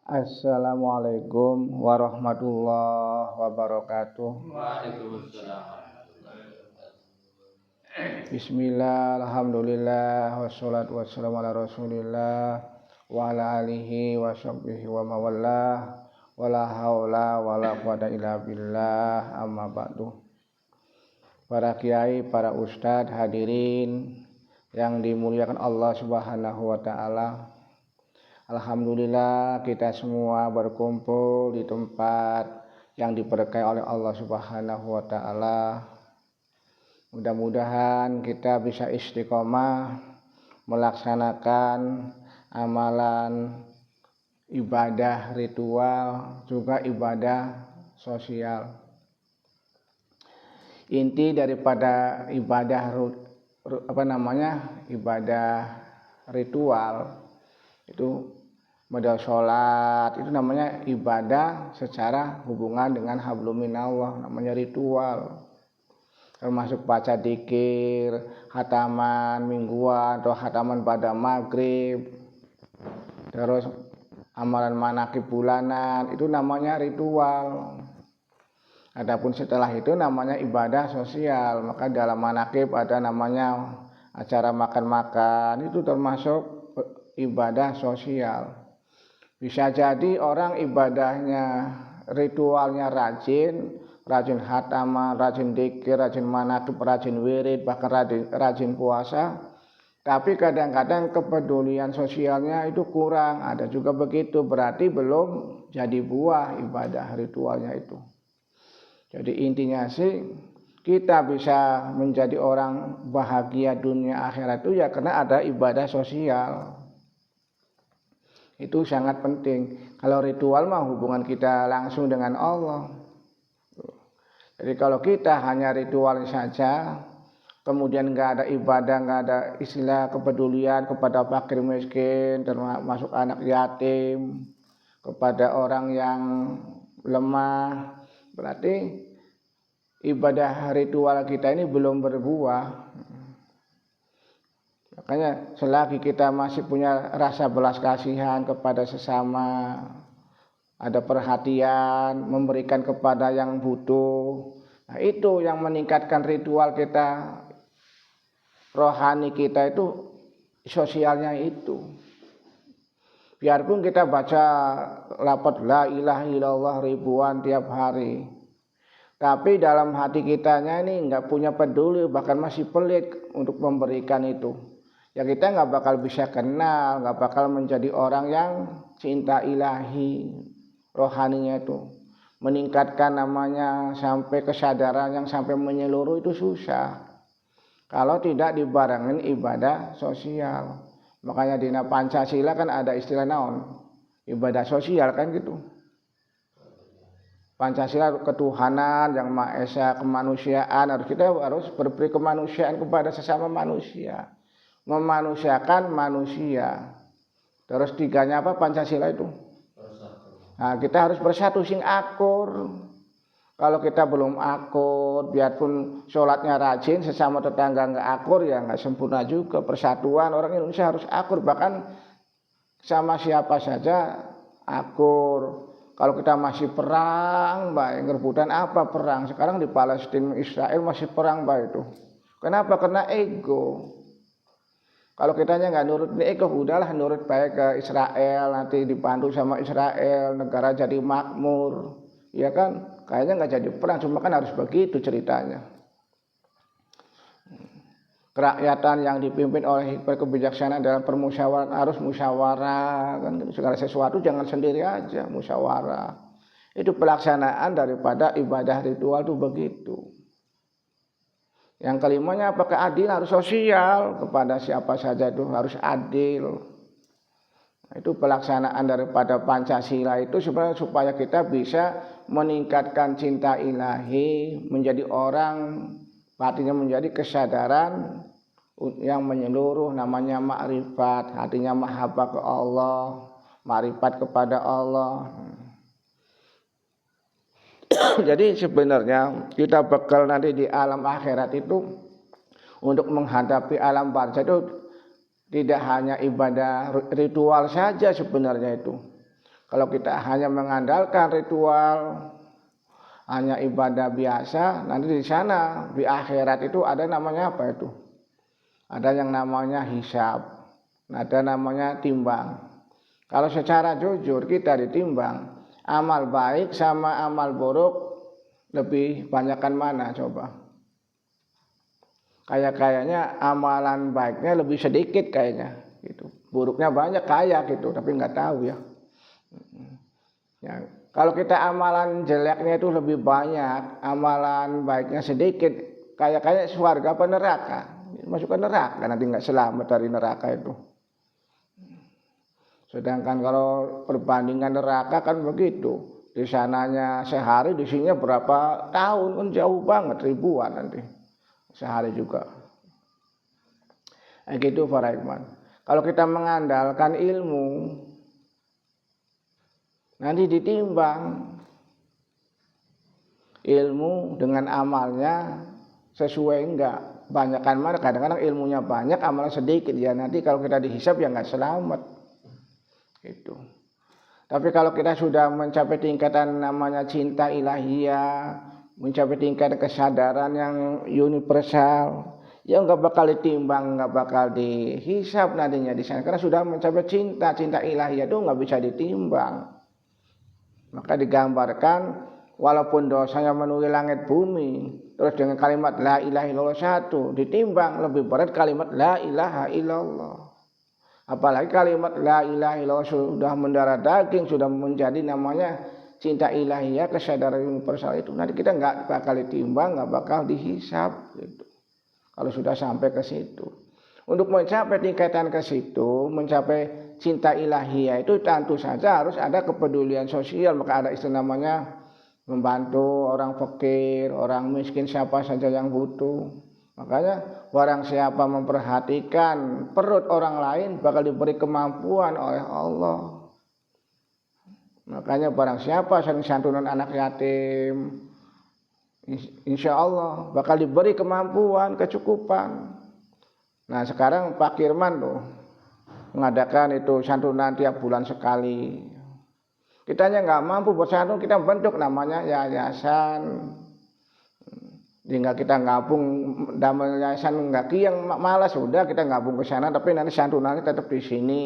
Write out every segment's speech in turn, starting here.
Assalamualaikum warahmatullahi wabarakatuh. Waalaikumsalam. Bismillah, alhamdulillah, wassalatu wassalamu ala rasulillah wa ala alihi wa sahbihi wa mawallah, wala haula wala quwata illa billah, amma ba'du. Para kiai, para ustadz, hadirin yang dimuliakan Allah Subhanahu wa ta'ala, alhamdulillah kita semua berkumpul di tempat yang diberkahi oleh Allah Subhanahu wa ta'ala. Mudah-mudahan kita bisa istiqomah melaksanakan amalan ibadah ritual, juga ibadah sosial. Inti daripada ibadah ibadah ritual itu modal sholat, itu namanya ibadah secara hubungan dengan hablum minallah, namanya ritual. Termasuk baca dzikir, khataman mingguan atau khataman pada maghrib, terus amalan manakib bulanan, itu namanya ritual. Adapun setelah itu namanya ibadah sosial. Maka dalam manakib ada namanya acara makan-makan, itu termasuk ibadah sosial. Bisa jadi orang ibadahnya, ritualnya rajin khataman, rajin dzikir, rajin manaqib, rajin wirid, bahkan rajin puasa, tapi kadang-kadang kepedulian sosialnya itu kurang. Ada juga begitu, berarti belum jadi buah ibadah ritualnya itu. Jadi intinya sih, kita bisa menjadi orang bahagia dunia akhirat itu ya karena ada ibadah sosial. Itu sangat penting. Kalau ritual mah hubungan kita langsung dengan Allah. Jadi kalau kita hanya ritual saja, kemudian nggak ada ibadah, nggak ada istilah kepedulian kepada fakir miskin, termasuk anak yatim, kepada orang yang lemah, berarti ibadah ritual kita ini belum berbuah. Makanya selagi kita masih punya rasa belas kasihan kepada sesama, ada perhatian, memberikan kepada yang butuh, nah itu yang meningkatkan ritual kita, rohani kita itu, sosialnya itu. Biarpun kita baca lafaz la ilaha illallah ribuan tiap hari, tapi dalam hati kitanya ini nggak punya peduli, bahkan masih pelit untuk memberikan itu, ya kita nggak bakal bisa kenal, nggak bakal menjadi orang yang cinta ilahi, rohaninya itu meningkatkan namanya sampai kesadaran yang sampai menyeluruh itu susah kalau tidak dibarengin ibadah sosial. Makanya di Pancasila kan ada istilah naon, ibadah sosial kan gitu. Pancasila ketuhanan yang Maha Esa, kemanusiaan, kita harus berberi kemanusiaan kepada sesama manusia, memanusiakan manusia. Terus tiganya apa Pancasila itu? Nah, kita harus bersatu sing akur. Kalau kita belum akur, biarpun sholatnya rajin, sesama tetangga nggak akur, ya nggak sempurna juga. Persatuan orang Indonesia harus akur, bahkan sama siapa saja akur. Kalau kita masih perang, baik ngerebutan apa perang? Sekarang di Palestina, Israel masih perang baik itu. Kenapa? Karena ego. Kalau kitanya nggak nurut ego, udahlah nurut baik ke Israel, nanti dibantu sama Israel, negara jadi makmur, ya kan? Kayaknya nggak jadi perang, cuma kan harus begitu ceritanya. Kerakyatan yang dipimpin oleh hikmat kebijaksanaan dalam permusyawaratan, harus musyawarah, kan? Segala sesuatu jangan sendiri aja, musyawarah. Itu pelaksanaan daripada ibadah ritual itu begitu. Yang kelimanya apakah adil, harus sosial, kepada siapa saja itu harus adil. Itu pelaksanaan daripada Pancasila itu sebenarnya supaya kita bisa meningkatkan cinta ilahi, menjadi orang, artinya menjadi kesadaran yang menyeluruh, namanya makrifat, artinya mahabbah ke Allah, makrifat kepada Allah. Jadi sebenarnya kita bekal nanti di alam akhirat itu untuk menghadapi alam barzah itu tidak hanya ibadah ritual saja sebenarnya itu. Kalau kita hanya mengandalkan ritual, hanya ibadah biasa, nanti di sana di akhirat itu ada namanya apa itu? Ada yang namanya hisab, ada namanya timbang. Kalau secara jujur kita ditimbang, amal baik sama amal buruk lebih banyakkan mana coba? Kayaknya amalan baiknya lebih sedikit kayaknya gitu. Buruknya banyak kayak gitu, tapi nggak tahu ya. Ya, kalau kita amalan jeleknya itu lebih banyak, amalan baiknya sedikit, kayaknya surga apa neraka? Masuk ke neraka, nanti nggak selamat dari neraka itu. Sedangkan kalau perbandingan neraka kan begitu, di sananya sehari, di sininya berapa tahun, kan jauh banget, ribuan nanti sehari juga. Gitu para ikhwan. Kalau kita mengandalkan ilmu, nanti ditimbang ilmu dengan amalnya sesuai enggak, banyakkan mana. Kadang-kadang ilmunya banyak, amalnya sedikit, ya nanti kalau kita dihisab ya nggak selamat gitu. Tapi kalau kita sudah mencapai tingkatan namanya cinta ilahiyah, mencapai tingkatan kesadaran yang universal, ya nggak bakal ditimbang, nggak bakal dihisab nantinya di sana, karena sudah mencapai cinta ilahiyah itu nggak bisa ditimbang. Maka digambarkan walaupun dosanya memenuhi langit bumi, terus dengan kalimat la ilaha illallah satu ditimbang, lebih berat kalimat la ilaha illallah. Apalagi kalimat la ilaha illallah sudah mendarah daging, sudah menjadi namanya cinta ilahiyah, kesadaran universal itu, nanti kita nggak bakal ditimbang, nggak bakal dihisab gitu. Kalau sudah sampai ke situ, untuk mencapai tingkatan ke situ, mencapai cinta ilahiyah itu tentu saja harus ada kepedulian sosial. Maka ada istilah namanya membantu orang fakir, orang miskin, siapa saja yang butuh. Makanya barang siapa memperhatikan perut orang lain bakal diberi kemampuan oleh Allah. Makanya barang siapa santunan anak yatim, insya Allah bakal diberi kemampuan, kecukupan. Nah sekarang Pak Kirman tuh mengadakan itu santunan tiap bulan sekali. Kitanya nggak mampu buat santun, kita bentuk namanya yayasan. Tinggal kita gabung damai yayasan, nggak yang malas sudah kita gabung ke sana, tapi nanti santunannya tetap di sini.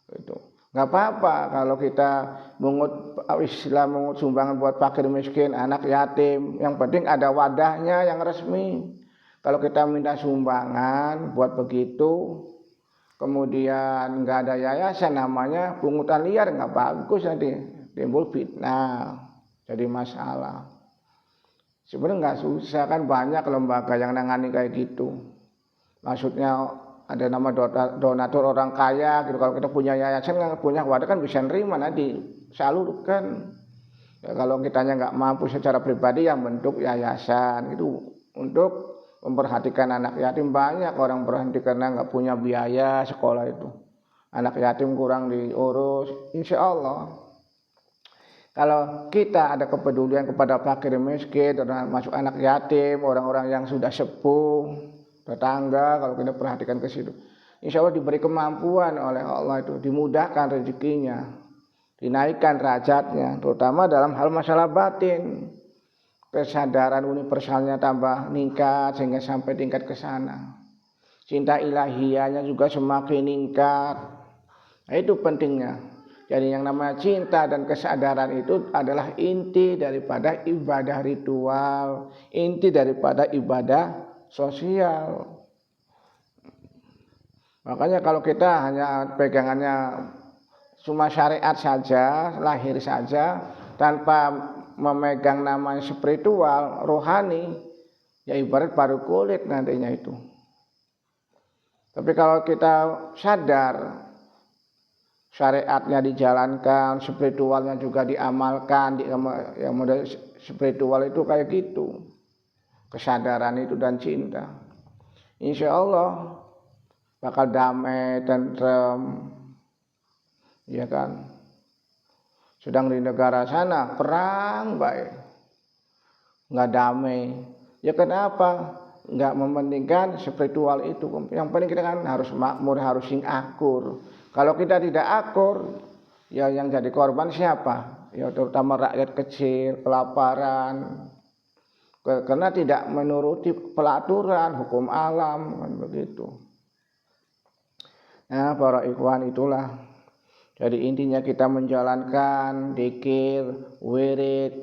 Itu nggak apa-apa kalau kita mengut Islam, mengut sumbangan buat fakir miskin, anak yatim. Yang penting ada wadahnya yang resmi. Kalau kita minta sumbangan buat begitu, kemudian nggak ada yayasan, namanya pungutan liar, nggak bagus, nanti timbul fitnah, jadi masalah. Sebenarnya nggak susah, kan banyak lembaga yang nangani kayak gitu. Maksudnya ada nama donatur orang kaya gitu. Kalau kita punya yayasan, punya wadah kan bisa nerima, nanti salurkan. Ya, kalau kitanya nggak mampu secara pribadi, yang bentuk yayasan itu untuk memperhatikan anak yatim. Banyak orang berhenti karena nggak punya biaya sekolah itu. Anak yatim kurang diurus. Insya Allah kalau kita ada kepedulian kepada fakir miskin, termasuk anak yatim, orang-orang yang sudah sepuh, tetangga, kalau kita perhatikan ke situ, insya Allah diberi kemampuan oleh Allah itu, dimudahkan rezekinya, dinaikkan derajatnya, terutama dalam hal masalah batin. Kesadaran universalnya tambah meningkat sehingga sampai tingkat ke sana. Cinta ilahiyahnya juga semakin meningkat. Nah, itu pentingnya. Jadi yang namanya cinta dan kesadaran itu adalah inti daripada ibadah ritual, inti daripada ibadah sosial. Makanya kalau kita hanya pegangannya cuma syariat saja, lahir saja, tanpa memegang namanya spiritual, rohani, ya ibarat baru kulit nantinya itu. Tapi kalau kita sadar, syariatnya dijalankan, spiritualnya juga diamalkan, yang model spiritual itu kayak gitu, kesadaran itu dan cinta, insya Allah bakal damai, tentrem, ya kan. Sedang di negara sana perang baik, nggak damai, ya kenapa? Nggak mementingkan spiritual itu. Yang penting kita kan harus makmur, harus sing akur. Kalau kita tidak akur, Ya yang jadi korban siapa? Ya terutama rakyat kecil, kelaparan, karena tidak menuruti pelaturan hukum alam kan begitu. Nah, para ikhwan itulah. Jadi intinya kita menjalankan dzikir, wirid,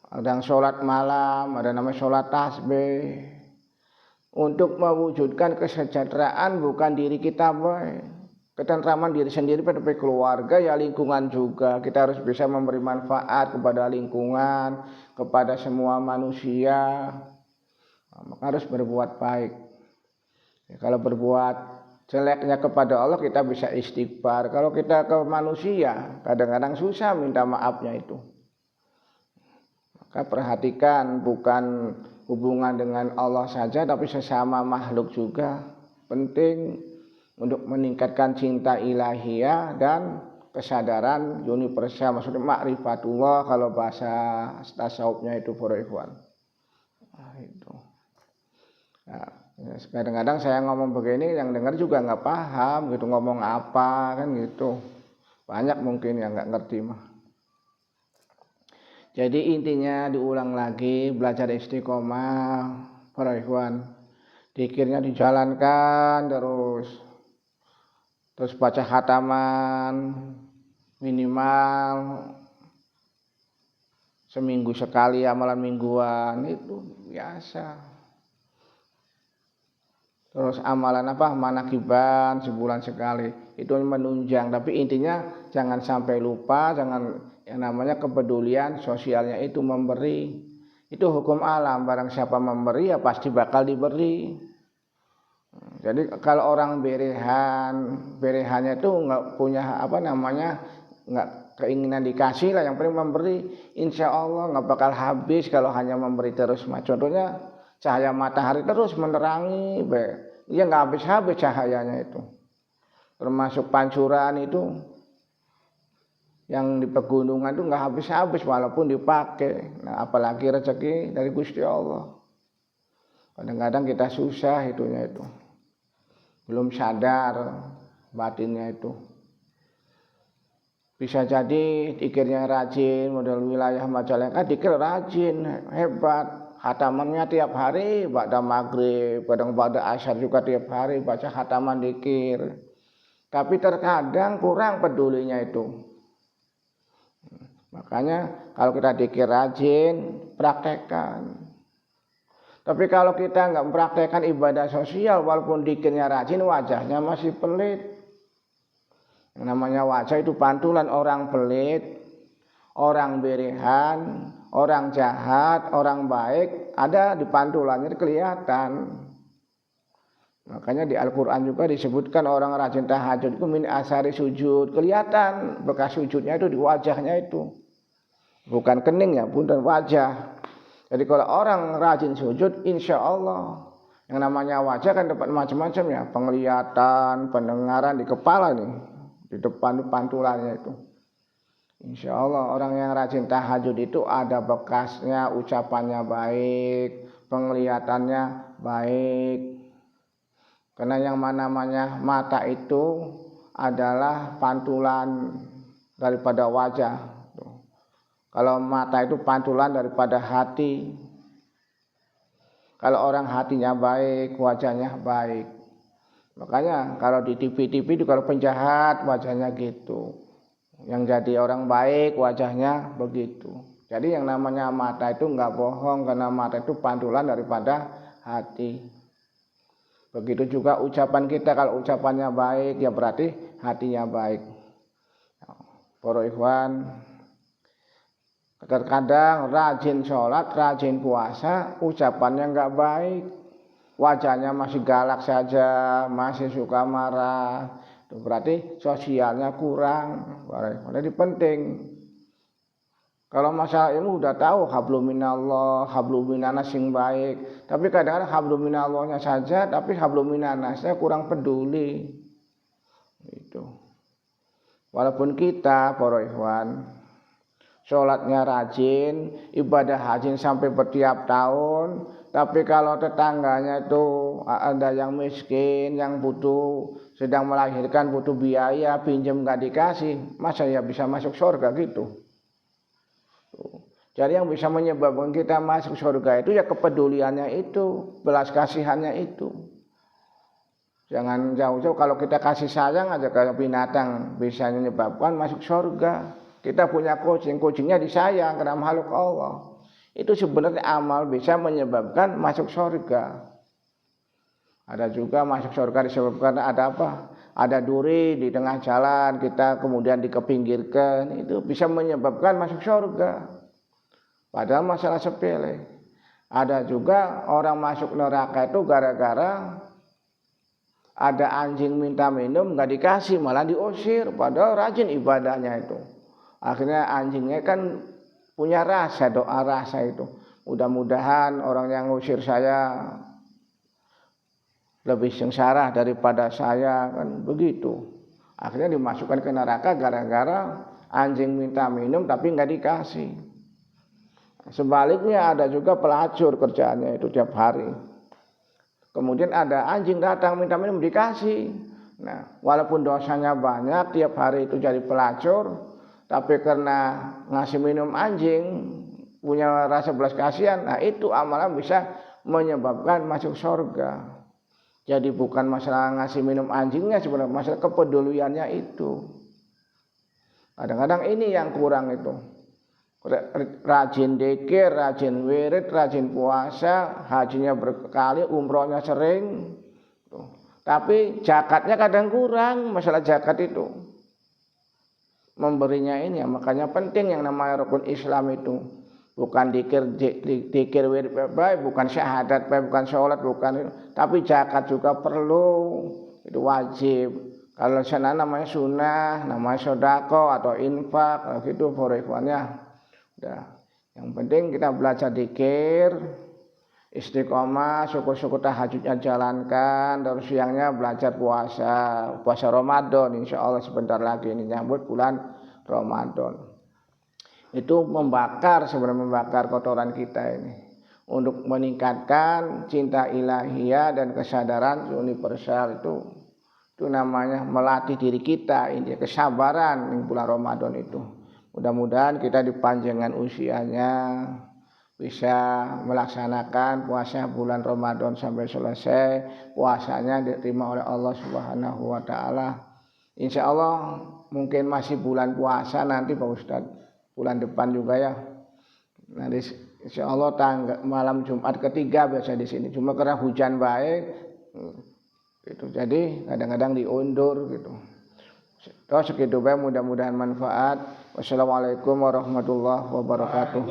ada sholat malam, ada namanya sholat tasbih untuk mewujudkan kesejahteraan bukan diri kita baik, ketentraman diri sendiri pada keluarga ya lingkungan juga. Kita harus bisa memberi manfaat kepada lingkungan, kepada semua manusia. Maka harus berbuat baik. Ya, kalau berbuat jeleknya kepada Allah kita bisa istighfar. Kalau kita ke manusia kadang-kadang susah minta maafnya itu. Maka perhatikan bukan hubungan dengan Allah saja tapi sesama makhluk juga penting untuk meningkatkan cinta ilahiyah dan kesadaran universal, maksudnya ma'rifatullah kalau bahasa tasawufnya itu para ikhwan. Nah, itu. Nah, kadang-kadang saya ngomong begini yang dengar juga nggak paham gitu, ngomong apa kan gitu. Banyak mungkin yang nggak ngerti mah. Jadi intinya diulang lagi, belajar istiqomah para ikhwan. Dzikirnya dijalankan terus baca khataman minimal seminggu sekali, amalan mingguan itu biasa. Terus amalan manakiban sebulan sekali, itu menunjang. Tapi intinya jangan sampai lupa, jangan yang namanya kepedulian sosialnya itu memberi. Itu hukum alam, barang siapa memberi ya pasti bakal diberi. Jadi kalau orang berehannya itu nggak punya nggak keinginan dikasih lah, yang penting memberi, insya Allah nggak bakal habis kalau hanya memberi terus. Contohnya cahaya matahari terus menerangi, ya nggak habis-habis cahayanya itu. Termasuk pancuran itu yang di pegunungan itu nggak habis-habis walaupun dipakai. Nah, apalagi rezeki dari Gusti Allah. Kadang-kadang kita susah itunya itu, belum sadar batinnya itu. Bisa jadi dikirnya rajin, model wilayah Majalengka dikir rajin, hebat. Khatamannya tiap hari, pada maghrib, kadang pada asyar juga tiap hari baca khataman dzikir. Tapi terkadang kurang pedulinya itu. Makanya kalau kita dzikir rajin, praktekkan. Tapi kalau kita nggak mempraktekkan ibadah sosial, walaupun dzikirnya rajin, wajahnya masih pelit. Yang namanya wajah itu pantulan orang pelit, orang berehan, orang jahat, orang baik, ada di pantulannya kelihatan. Makanya di Al-Quran juga disebutkan orang rajin tahajud itu min asari sujud, kelihatan bekas sujudnya itu di wajahnya itu, bukan keningnya pun dan wajah. Jadi kalau orang rajin sujud, insya Allah yang namanya wajah kan dapat macam-macam ya, penglihatan, pendengaran di kepala nih, di depan pantulannya itu. Insya Allah orang yang rajin tahajud itu ada bekasnya, ucapannya baik, penglihatannya baik. Karena yang namanya mata itu adalah pantulan daripada wajah. Kalau mata itu pantulan daripada hati. Kalau orang hatinya baik, wajahnya baik. Makanya kalau di TV-TV itu kalau penjahat wajahnya gitu. Yang jadi orang baik wajahnya begitu. Jadi yang namanya mata itu enggak bohong, karena mata itu pantulan daripada hati. Begitu juga ucapan kita, kalau ucapannya baik ya berarti hatinya baik. Para ikhwan, terkadang rajin sholat, rajin puasa, ucapannya enggak baik, wajahnya masih galak saja, masih suka marah. Itu berarti sosialnya kurang. Jadi penting. Kalau masalah ilmu udah tahu hablum minallah, hablum minanas yang baik. Tapi kadang-kadang hablum minallahnya saja, tapi hablum minanasnya kurang peduli. Itu. Walaupun kita para ikhwan sholatnya rajin, ibadah haji sampai bertiap tahun, tapi kalau tetangganya itu ada yang miskin, yang butuh, sedang melahirkan, butuh biaya, pinjam nggak dikasih, masa ya bisa masuk surga gitu? Jadi yang bisa menyebabkan kita masuk surga itu ya kepeduliannya itu, belas kasihannya itu. Jangan jauh-jauh, kalau kita kasih sayang aja kayak binatang bisa menyebabkan masuk surga. Kita punya kucingnya disayang karena makhluk Allah. Itu sebenarnya amal bisa menyebabkan masuk surga. Ada juga masuk surga disebabkan ada apa? Ada duri di tengah jalan, kita kemudian dikepinggirkan, itu bisa menyebabkan masuk surga. Padahal masalah sepele. Ada juga orang masuk neraka itu gara-gara ada anjing minta minum nggak dikasih, malah diusir, padahal rajin ibadahnya itu. Akhirnya anjingnya kan punya rasa, doa rasa itu. Mudah-mudahan orang yang ngusir saya lebih sengsara daripada saya, kan begitu. Akhirnya dimasukkan ke neraka gara-gara anjing minta minum tapi nggak dikasih. Sebaliknya ada juga pelacur kerjaannya itu tiap hari. Kemudian ada anjing datang minta minum dikasih. Nah, walaupun dosanya banyak tiap hari itu jadi pelacur, tapi karena ngasih minum anjing punya rasa belas kasihan, nah itu amalan bisa menyebabkan masuk surga. Jadi bukan masalah ngasih minum anjingnya, sebenarnya masalah kepeduliannya itu. Kadang-kadang ini yang kurang itu. Rajin dzikir, rajin wirid, rajin puasa, hajinya berkali, umrohnya sering. Tapi zakatnya kadang kurang, masalah zakat itu. Memberinya ini, makanya penting yang namanya rukun Islam itu. Bukan dzikir wirid baik, bukan syahadat baik, bukan sholat, bukan itu. Tapi zakat juga perlu, itu wajib. Kalau sana namanya sunnah, namanya sodako atau infak, kalau gitu ikhwannya. Udah. Yang penting kita belajar dzikir, istiqomah, syukur-syukur tahajudnya jalankan, terus siangnya belajar puasa Ramadan, insya Allah sebentar lagi ini nyambut bulan Ramadan. Itu sebenarnya membakar kotoran kita ini untuk meningkatkan cinta ilahiyah dan kesadaran universal itu namanya melatih diri kita, ini kesabaran di bulan Ramadan itu. Mudah-mudahan kita dipanjangkan usianya, bisa melaksanakan puasa bulan Ramadan sampai selesai, puasanya diterima oleh Allah Subhanahu wa taala. Insya Allah mungkin masih bulan puasa nanti Pak Ustadz, bulan depan juga ya. Nanti insya Allah malam Jumat ketiga biasa di sini. Cuma karena hujan baik, itu jadi kadang-kadang diundur gitu. Terus segitu baik, mudah-mudahan manfaat. Wassalamualaikum warahmatullahi wabarakatuh.